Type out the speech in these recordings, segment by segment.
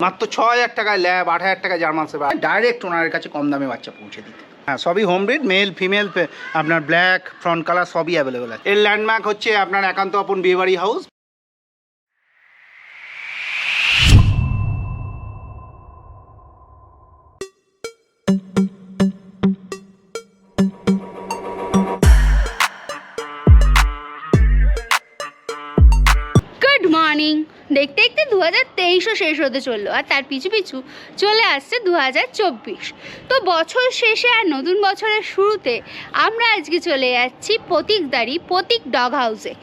মাত্র ৬,০০০ টাকায় ল্যাব, ৮,০০০ টাকায় জার্মান শেফার্ড, ডাইরেক্ট ওনার কাছে কম দামে বাচ্চা পৌঁছে দিতে। হ্যাঁ, সবই হোম ব্রিড, মেল ফিমেল, আপনার ব্ল্যাক ফ্রন্ট কালার সবই অ্যাভেলেবেল আছে। এর ল্যান্ডমার্ক হচ্ছে আপনার একান্ত আপন বিয়েবাড়ি হাউস। Good morning. দেখতে দেখতে 2023ও শেষ হতে চললো, আর তার পিছু পিছু চলে আসছে 2024। তো বছর শেষে আর নতুন বছরের শুরুতে আমরা আজকে চলে যাচ্ছি প্রতীকদারি প্রতীক ডগ হাউসে।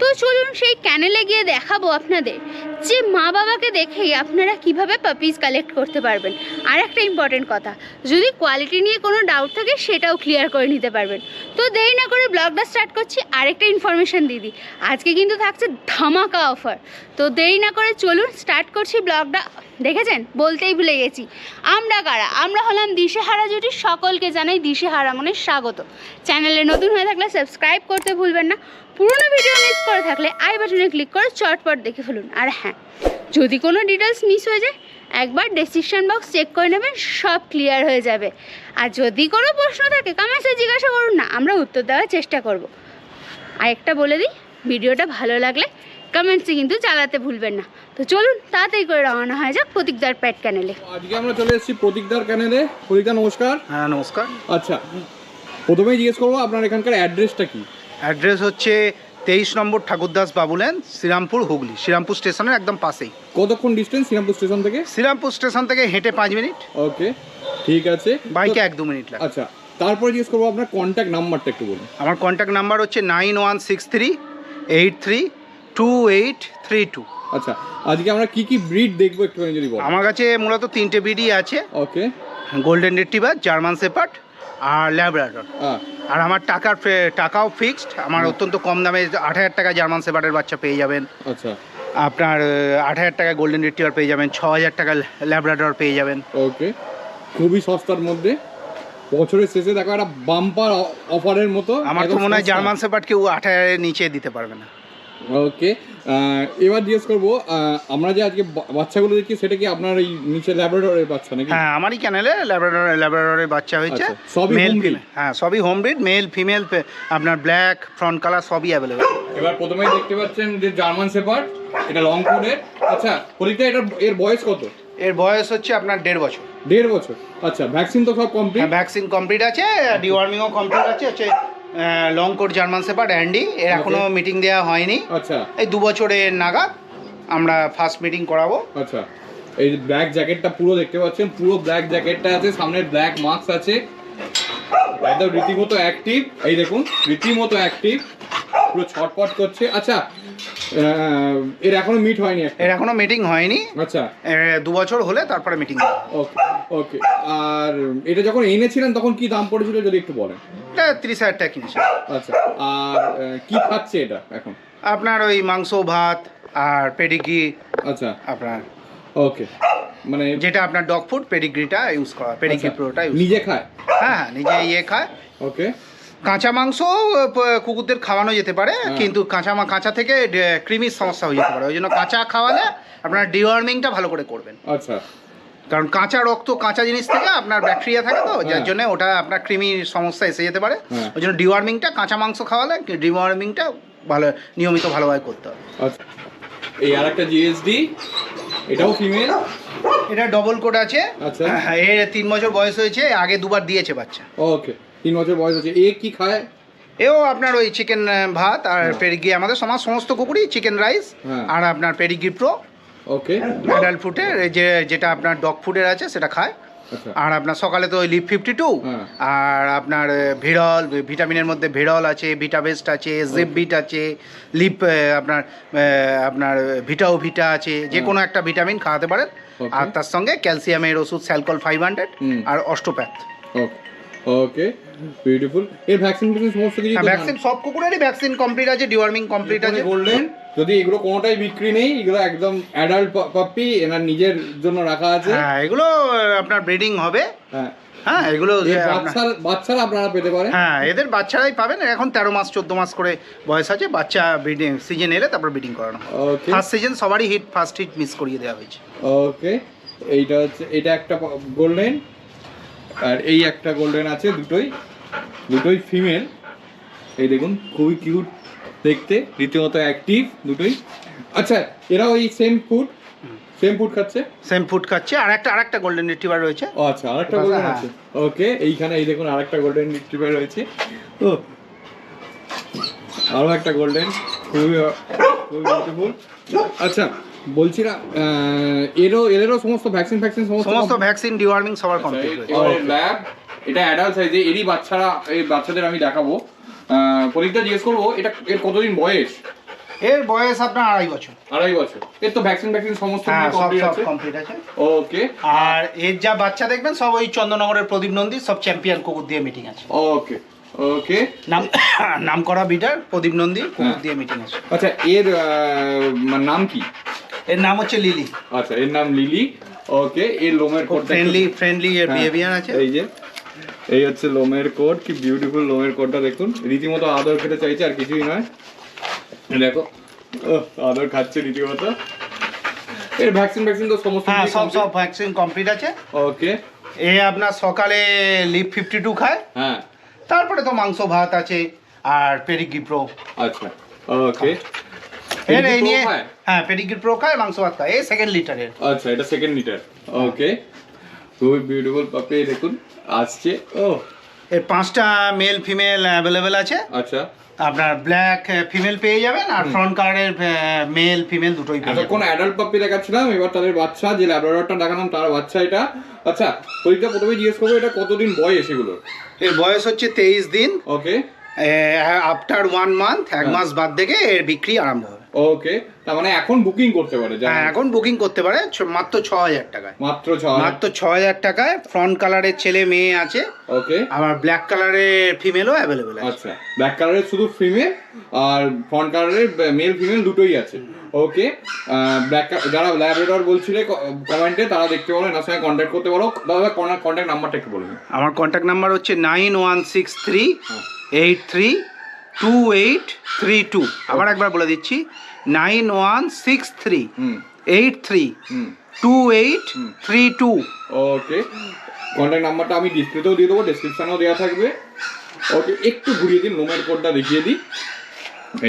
তো চলুন সেই ক্যানেলে গিয়ে দেখাবো আপনাদের যে মা বাবাকে দেখেই আপনারা কিভাবে পাপিজ কালেক্ট করতে পারবেন। আর একটা ইম্পর্টেন্ট কথা, যদি কোয়ালিটি নিয়ে কোনো ডাউট থাকে সেটাও ক্লিয়ার করে নিতে পারবেন। তো দেরি না করে ব্লগটা স্টার্ট করছি। আরেকটা ইনফরমেশান দিদি, আজকে কিন্তু থাকছে ধামাকা অফার। তো দেরি না করে চলুন স্টার্ট করছি ব্লগটা। দেখেছেন, বলতেই ভুলে গেছি, আমরা কারা? আমরা হলাম দিশেহারা জুটি। সকলকে জানাই দিশেহারা মনে স্বাগত। চ্যানেলে নতুন হয়ে থাকলে সাবস্ক্রাইব করতে ভুলবেন না। পুরোনো ভিডিও মিস করে থাকলে আই বাটনে ক্লিক করে চটপট দেখে ফেলুন। আর হ্যাঁ, যদি কোনো ডিটেলস মিস হয়ে যায় একবার ডেসক্রিপশন বক্স চেক করে নেবেন, সব ক্লিয়ার হয়ে যাবে। আর যদি কোনো প্রশ্ন থাকে কমেন্টসে জিজ্ঞাসা করুন না, আমরা উত্তর দেওয়ার চেষ্টা করব। আর একটা বলে দিই, ভিডিওটা ভালো লাগলে কমেন্টসে কিন্তু চালাতে ভুলবেন না। তো চলুন তাড়াতাড়ি করে রওনা হয়ে যাক প্রতীকদার পেট ক্যানেলে। আজকে আমরা চলে এসেছি প্রতীকদার ক্যানেলে। প্রতীকদা নমস্কার। হ্যাঁ নমস্কার। আচ্ছা, প্রথমেই জিজ্ঞেস করবো আপনার এখানকার অ্যাড্রেসটা কি? অ্যাড্রেস হচ্ছে 23 নম্বর ঠাকুরদাস বাবুলেন, শ্রীরামপুর, হুগলি। শ্রীরামপুর স্টেশনের একদম পাশেই। কতক্ষণ ডিস্টেন্স শ্রীরামপুর স্টেশন থেকে? শ্রীরামপুর স্টেশন থেকে হেঁটে 5 মিনিট, ওকে, ঠিক আছে। বাইকে 1-2 মিনিট লাগে। আচ্ছা, তারপরে জিজ্ঞেস করবো আপনার কন্ট্যাক্ট নাম্বারটা একটু বলুন। আমার কন্ট্যাক্ট নাম্বার হচ্ছে 9163832832। আচ্ছা, আজকে আমরা কি কি ব্রিড দেখবো একটু যদি বলেন। আমার কাছে মূলত 3টে ব্রিডই আছে, ওকে। গোল্ডেন রিট্রিভার, জার্মান শেফার্ড আর ল্যাব্রাডর। আর আমার টাকাও ফিক্সড। আমার অত্যন্ত কম দামে 8,000 টাকায় জার্মান শেফার্ডের বাচ্চা পেয়ে যাবেন। আচ্ছা, আপনার 8,000 টাকায় গোল্ডেন রিট্রিভার পেয়ে যাবেন, 6,000 টাকায় ল্যাব্রাডর পেয়ে যাবেন। ওকে, খুবই সস্তার মধ্যে। বছরের শেষে দেখো একটা বাম্পার অফারের মতো। আমার তো মনে হয় জার্মান শেফার্ড কেউ 8,000-এর নিচে দিতে পারবে না। ওকে, এবার জিজ্ঞেস করবো, আমরা যে আজকে বাচ্চাগুলো দেখছি সেটা কি আপনার এই নিচে ল্যাবরেটরির বাচ্চা নাকি? হ্যাঁ, আমারই ক্যানেলে ল্যাব্রাডরের বাচ্চা হয়েছে। আচ্ছা, সবই মেল home breed? ফিমেল। হ্যাঁ, সবই হোম ব্রিড, মেল ফিমেল, আপনার ব্ল্যাক ফ্রন্ট কালার সবই অ্যাভেলেবেল। এবার প্রথমেই দেখতে পাচ্ছেন যে জার্মান শেফার্ড, এটা লং কোটের। আচ্ছা, পরীক্ষা এর বয়স কত? এর বয়স হচ্ছে আপনার 1.5 বছর। 1.5 বছর। আচ্ছা, ভ্যাকসিন তো সব কমপ্লিট? হ্যাঁ, ভ্যাকসিন কমপ্লিট আছে, ডিওয়ার্মিংও কমপ্লিট আছে। হচ্ছে long coat German shepherd Andy. এর এখনো মিটিং দেওয়া হয়নি। আচ্ছা, এই 2 বছরের নাগাদ আমরা ফার্স্ট মিটিং করাবো। আচ্ছা, এই ব্ল্যাক জ্যাকেটটা পুরো দেখতে পাচ্ছেন, পুরো ব্ল্যাক জ্যাকেটটা আছে, সামনে ব্ল্যাক মাস্ক আছে, একদম রীতিমতো অ্যাক্টিভ। এই দেখুন, রীতিমতো অ্যাক্টিভ, পুরো ছটপট করছে। আচ্ছা, এর এখনো মিট হয়নি? এর এখনো মিটিং হয়নি। আচ্ছা, 2 বছর হলে তারপরে মিটিং। ওকে ওকে। আর এটা যখন এনেছিলেন তখন কি দাম পড়েছিল যদি একটু বলেন? এটা 30,000 টাকা কিনেছে। আচ্ছা, আর কি খাচ্ছে এটা এখন? আপনার ওই মাংস ভাত আর পেডিগ্রি। আচ্ছা, আপনার ওকে, মানে যেটা আপনার ডগ ফুড পেডিগ্রিটা ইউজ করা, পেডিগ্রি প্রোটা ইউজ। নিজে খায়? হ্যাঁ, নিজে খায়। ওকে। কাঁচা মাংস কুকুরদের খাওয়ানো যেতে পারে, কিন্তু কাঁচা থেকে ক্রিমির সমস্যা হয়ে যেতে পারে। ওই জন্য কাঁচা খাওয়ালে আপনার ডিওয়ার্মিংটা ভালো করে করবেন। আচ্ছা, কারণ কাঁচা রক্ত, কাঁচা জিনিস থেকে আপনার ব্যাকটেরিয়া থাকে, তো যার জন্য ওটা আপনার ক্রিমির সমস্যা এসে যেতে পারে। ওই জন্য ডিওয়ার্মিংটা, কাঁচা মাংস খাওয়ালে ডিওয়ার্মিংটা ভালো, নিয়মিত ভালোভাবে করতে হবে। আচ্ছা, এই আর একটা জিএসডি, এটাও ফিমেল? এটা ডবল কোট আছে। আচ্ছা, এর 3 বছর বয়স হয়েছে, আগে 2বার দিয়েছে বাচ্চা। ওকে, 3 বছর বয়স আছে। এ কি খায়? এও আপনার ওই চিকেন ভাত আর পেডিগ্রি, আমাদের সমস্ত কুকুরই চিকেন রাইস আর আপনার পেডিগ্রি প্রো। ওকে, অ্যাডাল্ট ফুডের যেটা আপনার ডগ ফুডের আছে সেটা খায়। আর আপনার সকালে তো ওই লিপ 52 আর আপনার ভিডল, ভিটামিনের মধ্যে ভিডল আছে, ভিটাবেস্ট আছে, জিপবিট আছে, লিপ আপনার ভিটা আছে, যে কোনো একটা ভিটামিন খাওয়াতে পারেন। আর তার সঙ্গে ক্যালসিয়ামের ওষুধ স্যালকল 500 আর অস্টোপ্যাথ। ওকে, বিউটিফুল। এর ভ্যাকসিন সমস্ত কিছু? ভ্যাকসিন সব কুকুরেরই ভ্যাকসিন কমপ্লিট আছে, ডিওয়ার্মিং কমপ্লিট আছে। বললেন যদি এগুলো কোনোটাই বিক্রি নেই, এগুলো একদম অ্যাডাল্ট পাপ্পি, এনার নিজের জন্য রাখা আছে। হ্যাঁ, এগুলো আপনার ব্রিডিং হবে। হ্যাঁ, এগুলো বাচ্চারা আপনারা পেতে পারেন। হ্যাঁ, এদের বাচ্চারাই পাবেন। এখন 13 মাস 14 মাস করে বয়স আছে। বাচ্চা ব্রিডিং সিজন এলে তারপর ব্রিডিং করানো। ফার্স্ট সিজন সবারই ফার্স্ট হিট মিস করিয়ে দেওয়া হয়েছে। ওকে, এইটা হচ্ছে, এটা একটা গোল্ডেন আর এই একটা গোল্ডেন আছে, দুটোই ফিমেল। এই দেখুন খুবই কিউট দেখতে, রীতিমতো অ্যাক্টিভ দুটোই। আচ্ছা এরা ওই সেম ফুড খাচ্ছে? আর একটা গোল্ডেন রিট্রিভার রয়েছে। ও আচ্ছা, আরেকটা গোল্ডেন হ্যাঁ। আছে। ওকে, এইখানে এই দেখুন আরেকটা গোল্ডেন রিট্রিভার রয়েছে। ও আরো একটা গোল্ডেন, খুবই বিউটিফুল। আচ্ছা বলছিলাম এদেরও সমস্ত ভ্যাকসিন সমস্ত ভ্যাকসিন ডিওয়ার্মিং সবার কমপ্লিট হয়েছে। ল্যাব, এটা অ্যাডাল্ট সাইজে, এরই বাচ্চারা, এই বাচ্চাদের আমি দেখাবো। প্রদীপটা জিজ্ঞেস করবো এটা এর কতদিন বয়স? এর বয়স আপনার 2.5 বছর। 2.5 বছর। এর তো ভ্যাকসিন সমস্ত কমপ্লিট আছে। ওকে। আর এর যা বাচ্চা দেখবেন সব ওই চন্দননগরের প্রদীপ নন্দী, সব চ্যাম্পিয়ন কুকুর দিয়ে মিটিং আছে। ওকে। নাম করা বিটার প্রদীপ নন্দী কুকুর দিয়ে মিটিং আছে। আচ্ছা এর নাম কি? এর নাম হচ্ছে লিলি। আচ্ছা এর নাম লিলি। ওকে, এর লোমের কোট ফ্রেন্ডলি এর বিহেভিয়ার আছে। এই হচ্ছে লোমের কোট, কি বিউটিফুল লোমের কোটটা দেখুন, রীতিমতো আদর খেতে চাইছে, আর কিছুই নয়। দেখো আদর খাচ্ছে রীতিমতো। এর ভ্যাকসিন তো সমস্ত সব ভ্যাকসিন কমপ্লিট আছে। ওকে। এ আপনার সকালে লিভ 52 খায়, হ্যাঁ, তারপরে তো মাংস ভাত আছে আর পেডিগ্রি প্রো। আচ্ছা ওকে। এর এই নিয়ে পেডিগ্রি প্রো খায়, মাংস ভাত খায়। এই সেকেন্ড লিটারের। আচ্ছা এটা সেকেন্ড লিটার। ওকে, খুবই বিউটিফুল পাপি দেখুন আসছে। ও এর 5টা মেল ফিমেল অ্যাভেলেবেল আছে। আচ্ছা, আপনার ব্ল্যাক ফিমেল পেয়ে যাবেন, আর ফ্রন্ট কালারের মেল ফিমেল দুটোই পেয়ে যাবেন। কোন অ্যাডাল্ট পাপি দেখাচ্ছিলাম, এবার তাদের বাচ্চা, যে ল্যাব্রাডরটা দেখালাম তার বাচ্চা এটা। আচ্ছা পরীক্ষা প্রথমে জিজ্ঞেস করবো এটা কতদিন বয়স এগুলো? এর বয়স হচ্ছে 23 দিন। ওকে। আফটার 1 মান্থ, 1 মাস বাদ থেকে এর বিক্রি আরম্ভ হবে। ওকে, তার মানে এখন বুকিং করতে পারে? হ্যাঁ, এখন বুকিং করতে পারে মাত্র 6000 টাকায়। মাত্র 6000 টাকায়। ফ্রন্ট কালারের ছেলে মেয়ে আছে। ওকে। আবার ব্ল্যাক কালারের ফিমেলও অ্যাভেলেবেল আছে। আচ্ছা, ব্ল্যাক কালারের শুধু ফিমেল আর ফ্রন্ট কালারের মেল ফিমেল দুটোই আছে। ওকে, ব্ল্যাক যারা ল্যাব্রাডর বলছিলে কমেন্টে, তারা দেখতে পারো, এনার সঙ্গে কন্ট্যাক্ট করতে পারো। দাদা কন্ট্যাক্ট নাম্বারটা একটু বলুন। আমার কন্ট্যাক্ট নাম্বার হচ্ছে 9163832832। আবার একবার বলে দিচ্ছি, 9163832832। ওকে, কন্ট্যাক্ট নাম্বারটা আমি ডিসপ্লেতেও দিয়ে দেবো, ডেসক্রিপশনেও দেওয়া থাকবে। ওকে, একটু ঘুরিয়ে দিন, লোমের কোডটা দেখিয়ে দিই।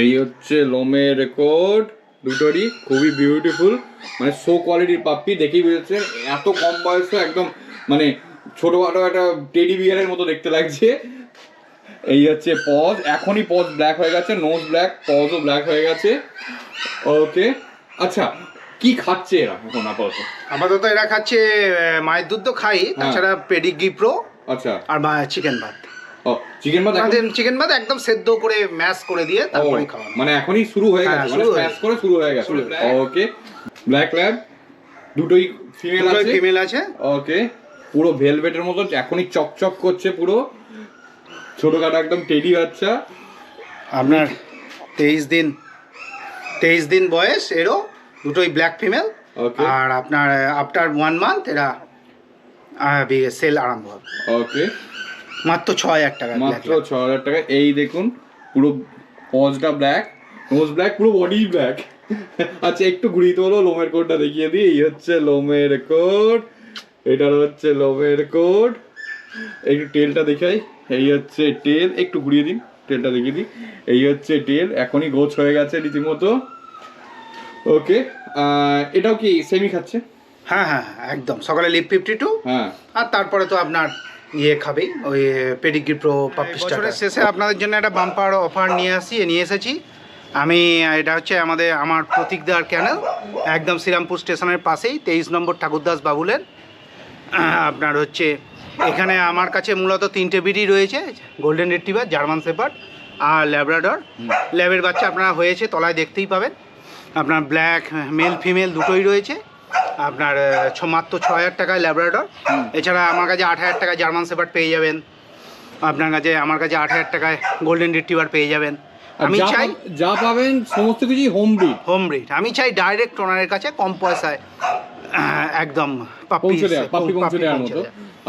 এই হচ্ছে লোমের কোড দুটোরই, খুবই বিউটিফুল, মানে শো কোয়ালিটির পাপ্পি। দেখেই বুঝেছেন এত কম বয়সে একদম মানে ছোটোখাটো একটা টেডি বিয়ারের মতো দেখতে লাগছে। এই হচ্ছে পজ, এখনই পজ ব্ল্যাক হয়ে গেছে, নোজ ব্ল্যাক, পজও ব্ল্যাক হয়ে গেছে। ওকে, আচ্ছা কি খাচ্ছে এরা এখন আপাতত? এরা খাচ্ছে মায়ের দুধ তো খাই, তাছাড়া পেডিগ্রি প্রো। আচ্ছা, আর চিকেন ভাত। ও চিকেন ভাত একদম সেদ্ধ করে ম্যাশ করে দিয়ে তারপরে খাওয়া, মানে এখনই শুরু হয়ে গেছে, মানে স্ম্যাশ করে শুরু হয়ে গেছে। ওকে, ব্ল্যাক ল্যাব দুটোই ফিমেল আছে। ওকে, পুরো ভেলভেটের মতো এখনই চকচক করছে, পুরো ছোটখাটো একদম টেডি বাচ্চা। আপনার 23 দিন বয়স এরও, দুটোই ব্ল্যাক ফিমেল। আর আপনার আফটার 1 মান্থ এরা সেল আরম্ভ হবে। ওকে, মাত্র 6000 টাকা। মাত্র 6000 টাকা। এই দেখুন পুরো পজটা ব্ল্যাক, নোজ ব্ল্যাক, পুরো বডি ব্ল্যাক। আচ্ছা একটু ঘুরিয়ে তো হলো, লোমের কোডটা দেখিয়ে দিই। এই হচ্ছে লোমের কোড, এটার হচ্ছে লোমের কোড। একটু টেলটা দেখাই। এই হচ্ছে টেল, একটু ঘুরিয়ে দিন, টেলটা দেখিয়ে দিই। এই হচ্ছে টেল, এখনই গোছ হয়ে গেছে রীতিমতো। ওকে, এটাও কি সেমি খাচ্ছে? হ্যাঁ, একদম সকালে লিভ 52। হ্যাঁ, আর তারপরে তো আপনার খাবেই ওই পেডিগ্রি প্রো পাপি স্টার্টার। শেষে আপনাদের জন্য একটা বাম্পার অফার নিয়ে এসেছি আমি। এটা হচ্ছে আমার প্রতীকদার ক্যানেল, একদম শ্রীরামপুর স্টেশনের পাশেই, 23 নম্বর ঠাকুরদাস বাবুলের। আপনার হচ্ছে এখানে আমার কাছে মূলত 3টে বিডি রয়েছে, গোল্ডেন রিট্রিভার, জার্মান শেপার্ড আর ল্যাব্রাডর। ল্যাবের বাচ্চা আপনারা হয়েছে, তলায় দেখতেই পাবেন। আপনার ব্ল্যাক মেল ফিমেল দুটোই রয়েছে। আপনার মাত্র 6000 টাকায় ল্যাব্রাডর। এছাড়া আমার কাছে 8000 টাকায় জার্মান শেপার্ড পেয়ে যাবেন। আমার কাছে 8000 টাকায় গোল্ডেন রিট্রিভার পেয়ে যাবেন। আমি চাই যা পাবেন সমস্ত কিছুই হোম ব্রিড। আমি চাই ডাইরেক্ট ওনারের কাছে কম পয়সায় একদম পৌঁছে দেওয়া, পাপ্পি পৌঁছে দেওয়ার মতো।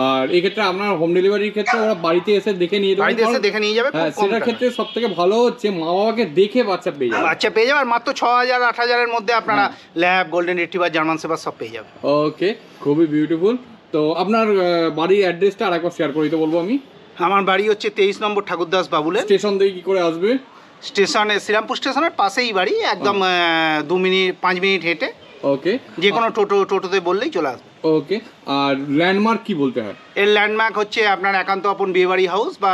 আর এই ক্ষেত্রে আপনার হোম ডেলিভারির ক্ষেত্রে ওরা বাড়িতে এসে দেখে নিয়ে যাবে, বাড়িতে এসে দেখে নিয়ে যাবে। হ্যাঁ, সেটার ক্ষেত্রে সব থেকে ভালো হচ্ছে মা বাবাকে দেখে বাচ্চা পেয়ে যাবে। বাচ্চা পেয়ে যাবে, আর মাত্র 6,000-8,000-এর মধ্যে আপনারা lab, golden retriever, German shepherd সব পেয়ে যাবে। ওকে, খুবই বিউটিফুল। তো আপনার বাড়ির অ্যাড্রেসটা আরেকবার শেয়ার করে দিতে বলবো আমি। আমার বাড়ি হচ্ছে 23 নম্বর ঠাকুরদাস বাবুলের। স্টেশন থেকে কি করে আসবে? স্টেশনে শ্রীরামপুর স্টেশনের পাশেই বাড়ি, একদম 5 মিনিট হেঁটে। ওকে, যে কোনো টোটোতে বললেই চলে আসবে। ওকে, আর ল্যান্ডমার্ক কি বলতে হয়? এর ল্যান্ডমার্ক হচ্ছে আপনার একান্ত আপন বিয়েবাড়ি হাউস বা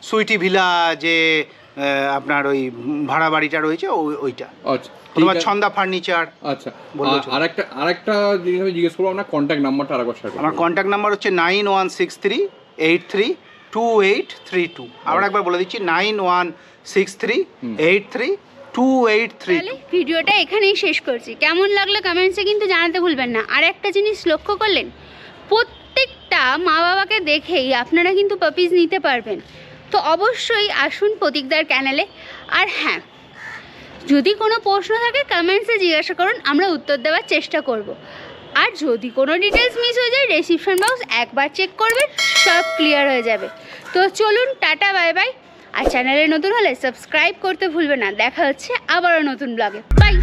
সুইটি ভিলা, যে আপনার ওই ভাড়া বাড়িটা রয়েছে ওইটা। আচ্ছা, অথবা ছন্দা ফার্নিচার। আচ্ছা, আরেকটা জিনিস আমি জিজ্ঞেস করবো, আপনার কন্ট্যাক্ট নাম্বারটা আরেকবার শেয়ার করুন। আমার কন্ট্যাক্ট নাম্বার হচ্ছে 9163832832। আবার একবার বলে দিচ্ছি, 9163832832। ভিডিওটা এখানেই শেষ করছি। কেমন লাগলো কমেন্টসে কিন্তু জানাতে ভুলবেন না। আর একটা জিনিস লক্ষ্য করলেন, প্রত্যেকটা মা বাবাকে দেখেই আপনারা কিন্তু পাপিজ নিতে পারবেন। তো অবশ্যই আসুন প্রতীকদার চ্যানেলে। আর হ্যাঁ, যদি কোনো প্রশ্ন থাকে কমেন্টসে জিজ্ঞাসা করুন, আমরা উত্তর দেওয়ার চেষ্টা করব। আর যদি কোনো ডিটেলস মিস হয়ে যায়, রিসিপশন বক্স একবার চেক করবেন, সব ক্লিয়ার হয়ে যাবে। তো চলুন, টাটা, বাই বাই। আর চ্যানেলে নতুন হলে সাবস্ক্রাইব করতে ভুলবেন না। দেখা হচ্ছে আবারও নতুন ব্লগে। বাই।